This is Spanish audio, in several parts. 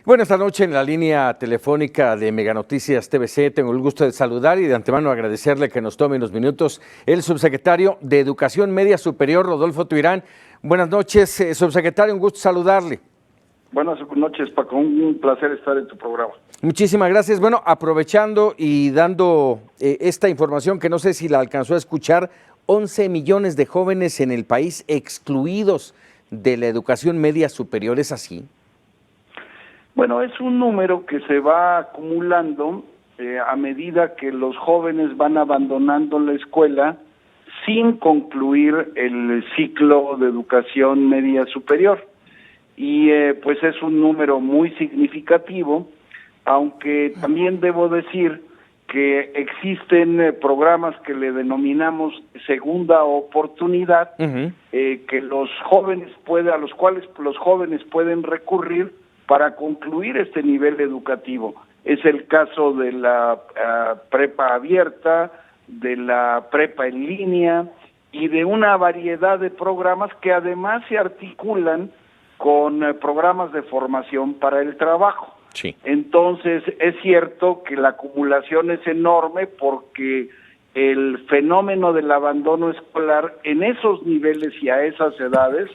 Bueno, esta noche en la línea telefónica de Mega Noticias TVC tengo el gusto de saludar y de antemano agradecerle que nos tome unos minutos el subsecretario de Educación Media Superior, Rodolfo Tuirán. Buenas noches, subsecretario, un gusto saludarle. Buenas noches, Paco, un placer estar en tu programa. Muchísimas gracias. Bueno, aprovechando y dando esta información que no sé si la alcanzó a escuchar, 11 millones de jóvenes en el país excluidos de la educación media superior, ¿es así? Bueno, es un número que se va acumulando a medida que los jóvenes van abandonando la escuela sin concluir el ciclo de educación media superior. Y pues es un número muy significativo, aunque también debo decir que existen programas que le denominamos segunda oportunidad, que los jóvenes a los cuales los jóvenes pueden recurrir para concluir este nivel educativo. Es el caso de la prepa abierta, de la prepa en línea y de una variedad de programas que además se articulan con programas de formación para el trabajo. Sí. Entonces, es cierto que la acumulación es enorme porque el fenómeno del abandono escolar en esos niveles y a esas edades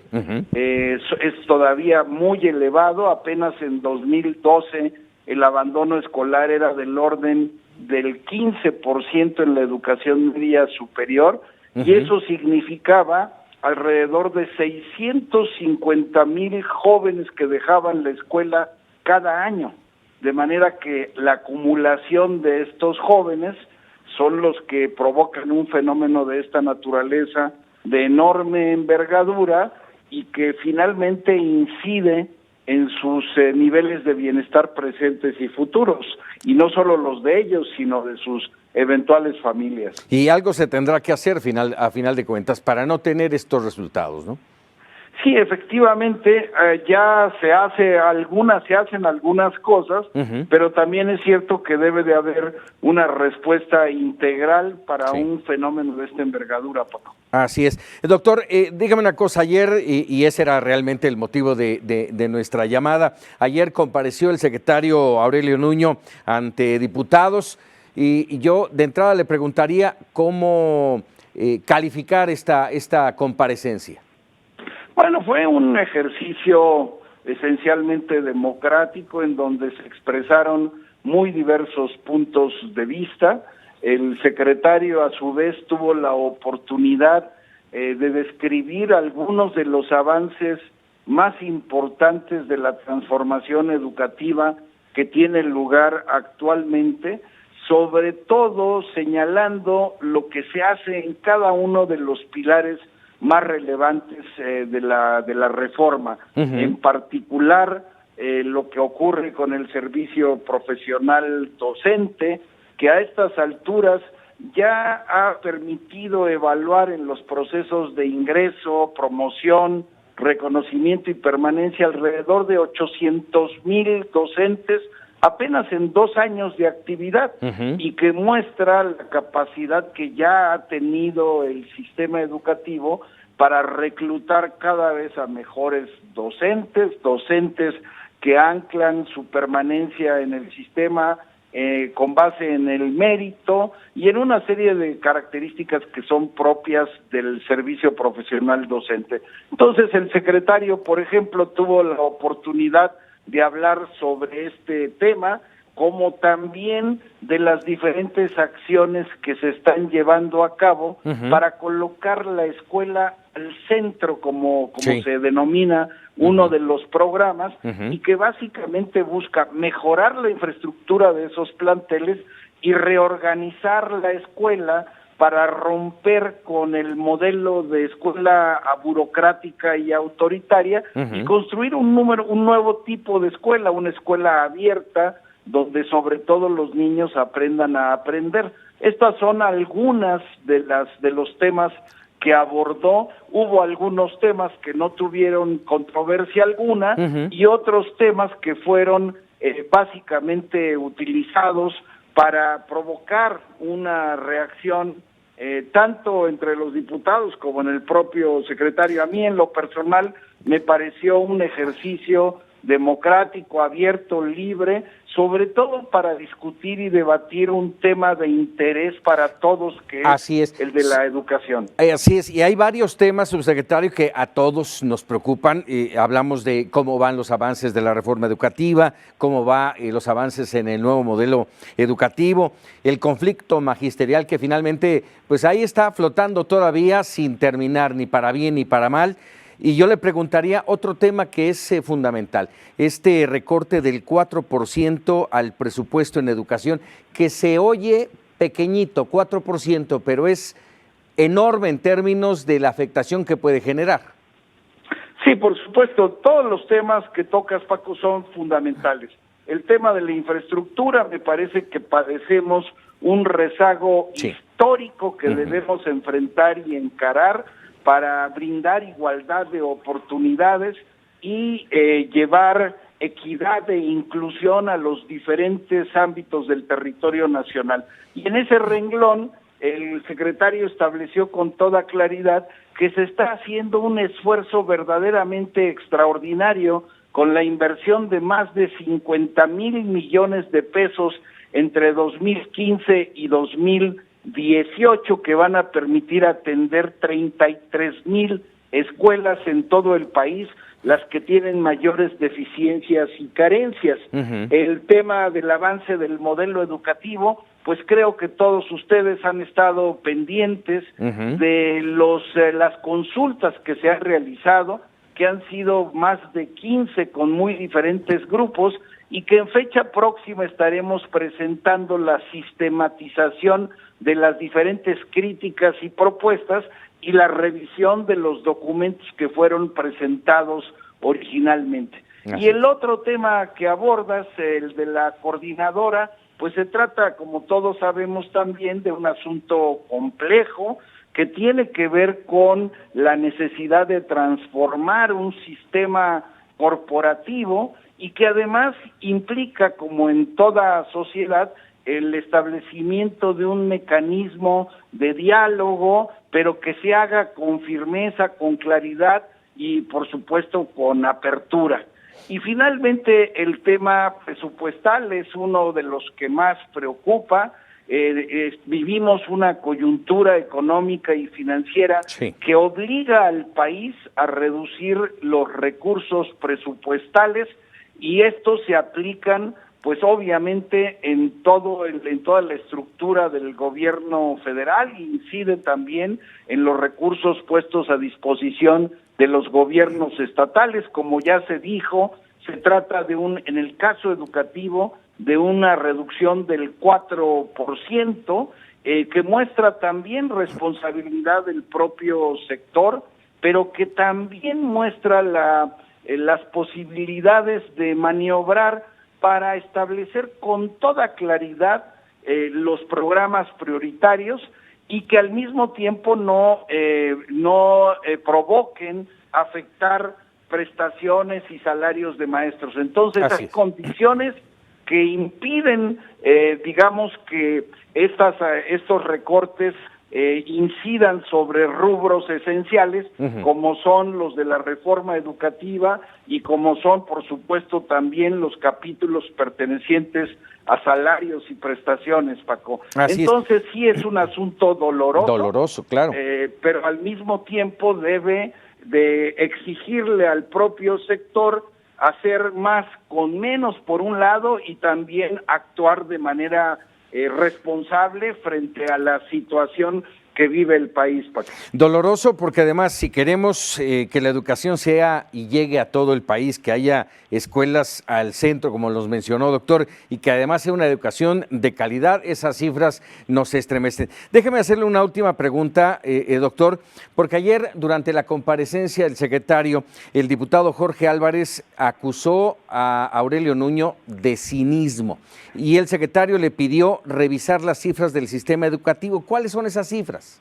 es todavía muy elevado. Apenas en 2012 el abandono escolar era del orden del 15% en la educación media superior, y eso significaba alrededor de 650,000 jóvenes que dejaban la escuela cada año, de manera que la acumulación de estos jóvenes son los que provocan un fenómeno de esta naturaleza de enorme envergadura y que finalmente incide en sus niveles de bienestar presentes y futuros, y no solo los de ellos, sino de sus eventuales familias. Y algo se tendrá que hacer a final de cuentas para no tener estos resultados, ¿no? Sí, efectivamente, ya se hacen algunas cosas, pero también es cierto que debe de haber una respuesta integral para un fenómeno de esta envergadura, Paco. Así es. Doctor, dígame una cosa, ayer, y ese era realmente el motivo de nuestra llamada, ayer compareció el secretario Aurelio Nuño ante diputados, y yo de entrada le preguntaría cómo calificar esta comparecencia. Bueno, fue un ejercicio esencialmente democrático en donde se expresaron muy diversos puntos de vista. El secretario, a su vez, tuvo la oportunidad de describir algunos de los avances más importantes de la transformación educativa que tiene lugar actualmente, sobre todo señalando lo que se hace en cada uno de los pilares más relevantes de la reforma, en particular lo que ocurre con el servicio profesional docente, que a estas alturas ya ha permitido evaluar en los procesos de ingreso, promoción, reconocimiento y permanencia alrededor de 800,000 docentes apenas en 2 años de actividad, y que muestra la capacidad que ya ha tenido el sistema educativo para reclutar cada vez a mejores docentes que anclan su permanencia en el sistema con base en el mérito y en una serie de características que son propias del servicio profesional docente. Entonces, el secretario, por ejemplo, tuvo la oportunidad de hablar sobre este tema, como también de las diferentes acciones que se están llevando a cabo para colocar la escuela al centro, como se denomina uno de los programas, y que básicamente busca mejorar la infraestructura de esos planteles y reorganizar la escuela para romper con el modelo de escuela burocrática y autoritaria y construir un nuevo tipo de escuela, una escuela abierta, donde sobre todo los niños aprendan a aprender. Estas son algunas de los temas que abordó. Hubo algunos temas que no tuvieron controversia alguna y otros temas que fueron básicamente utilizados para provocar una reacción tanto entre los diputados como en el propio secretario. A mí, en lo personal, me pareció un ejercicio democrático, abierto, libre, sobre todo para discutir y debatir un tema de interés para todos, que es el de la educación. Así es, y hay varios temas, subsecretario, que a todos nos preocupan. Hablamos de cómo van los avances de la reforma educativa, cómo van los avances en el nuevo modelo educativo, el conflicto magisterial que finalmente, pues ahí está flotando todavía sin terminar, ni para bien ni para mal. Y yo le preguntaría otro tema que es fundamental, este recorte del 4% al presupuesto en educación, que se oye pequeñito, 4%, pero es enorme en términos de la afectación que puede generar. Sí, por supuesto, todos los temas que tocas, Paco, son fundamentales. El tema de la infraestructura, me parece que padecemos un rezago histórico que debemos enfrentar y encarar para brindar igualdad de oportunidades y llevar equidad e inclusión a los diferentes ámbitos del territorio nacional. Y en ese renglón, el secretario estableció con toda claridad que se está haciendo un esfuerzo verdaderamente extraordinario con la inversión de más de 50,000 millones de pesos entre 2015 y 2018, que van a permitir atender 33,000 escuelas en todo el país, las que tienen mayores deficiencias y carencias. El tema del avance del modelo educativo, pues creo que todos ustedes han estado pendientes de las consultas que se han realizado, que han sido más de 15 con muy diferentes grupos, y que en fecha próxima estaremos presentando la sistematización de las diferentes críticas y propuestas y la revisión de los documentos que fueron presentados originalmente. Y el otro tema que abordas, el de la coordinadora, pues se trata, como todos sabemos también, de un asunto complejo que tiene que ver con la necesidad de transformar un sistema corporativo y que además implica, como en toda sociedad, el establecimiento de un mecanismo de diálogo, pero que se haga con firmeza, con claridad y, por supuesto, con apertura. Y finalmente, el tema presupuestal es uno de los que más preocupa. Vivimos una coyuntura económica y financiera que obliga al país a reducir los recursos presupuestales, y estos se aplican pues obviamente en toda la estructura del gobierno federal, e incide también en los recursos puestos a disposición de los gobiernos estatales. Como ya se dijo, se trata en el caso educativo, de una reducción del 4%, que muestra también responsabilidad del propio sector, pero que también muestra las posibilidades de maniobrar para establecer con toda claridad los programas prioritarios, y que al mismo tiempo no provoquen afectar prestaciones y salarios de maestros. Entonces hay condiciones que impiden, digamos, que estos recortes incidan sobre rubros esenciales, como son los de la reforma educativa y como son, por supuesto, también los capítulos pertenecientes a salarios y prestaciones, Paco. Entonces sí es un asunto doloroso. Doloroso, claro. Pero al mismo tiempo debe de exigirle al propio sector hacer más con menos, por un lado, y también actuar de manera responsable frente a la situación que vive el país, Paco. Doloroso, porque además, si queremos que la educación sea y llegue a todo el país, que haya escuelas al centro, como los mencionó, doctor, y que además sea una educación de calidad, esas cifras nos estremecen. Déjeme hacerle una última pregunta, doctor, porque ayer, durante la comparecencia del secretario, el diputado Jorge Álvarez acusó a Aurelio Nuño de cinismo, y el secretario le pidió revisar las cifras del sistema educativo. ¿Cuáles son esas cifras?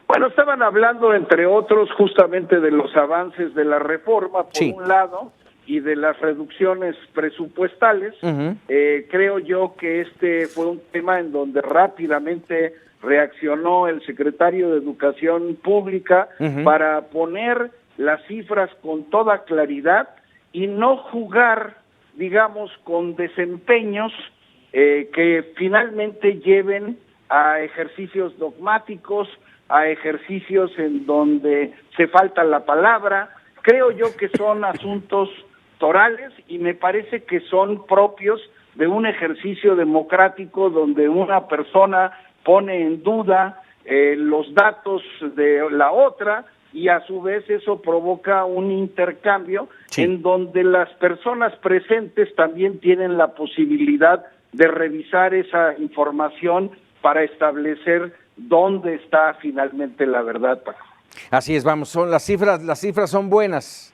Bueno, estaban hablando, entre otros, justamente de los avances de la reforma, por un lado, y de las reducciones presupuestales. Creo yo que este fue un tema en donde rápidamente reaccionó el secretario de Educación Pública para poner las cifras con toda claridad y no jugar, digamos, con desempeños que finalmente lleven a ejercicios dogmáticos, a ejercicios en donde se falta la palabra. Creo yo que son asuntos torales y me parece que son propios de un ejercicio democrático donde una persona pone en duda los datos de la otra y a su vez eso provoca un intercambio en donde las personas presentes también tienen la posibilidad de revisar esa información para establecer dónde está finalmente la verdad, Paco. Así es, vamos, son las cifras son buenas.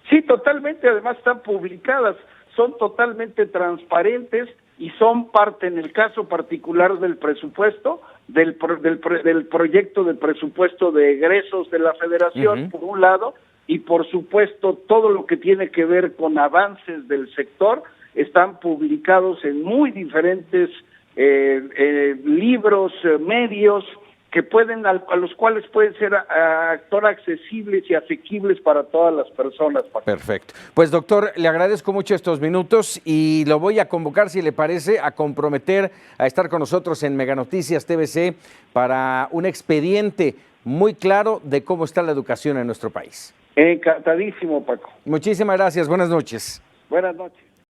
Sí, totalmente, además están publicadas, son totalmente transparentes y son parte, en el caso particular del presupuesto, del proyecto de presupuesto de egresos de la Federación, por un lado, y por supuesto todo lo que tiene que ver con avances del sector, están publicados en muy diferentes libros, medios, que pueden, a los cuales pueden ser accesibles y asequibles para todas las personas. Perfecto. Pues doctor, le agradezco mucho estos minutos y lo voy a convocar, si le parece, a comprometer a estar con nosotros en Mega Noticias TVC para un expediente muy claro de cómo está la educación en nuestro país. Encantadísimo, Paco. Muchísimas gracias, buenas noches. Buenas noches.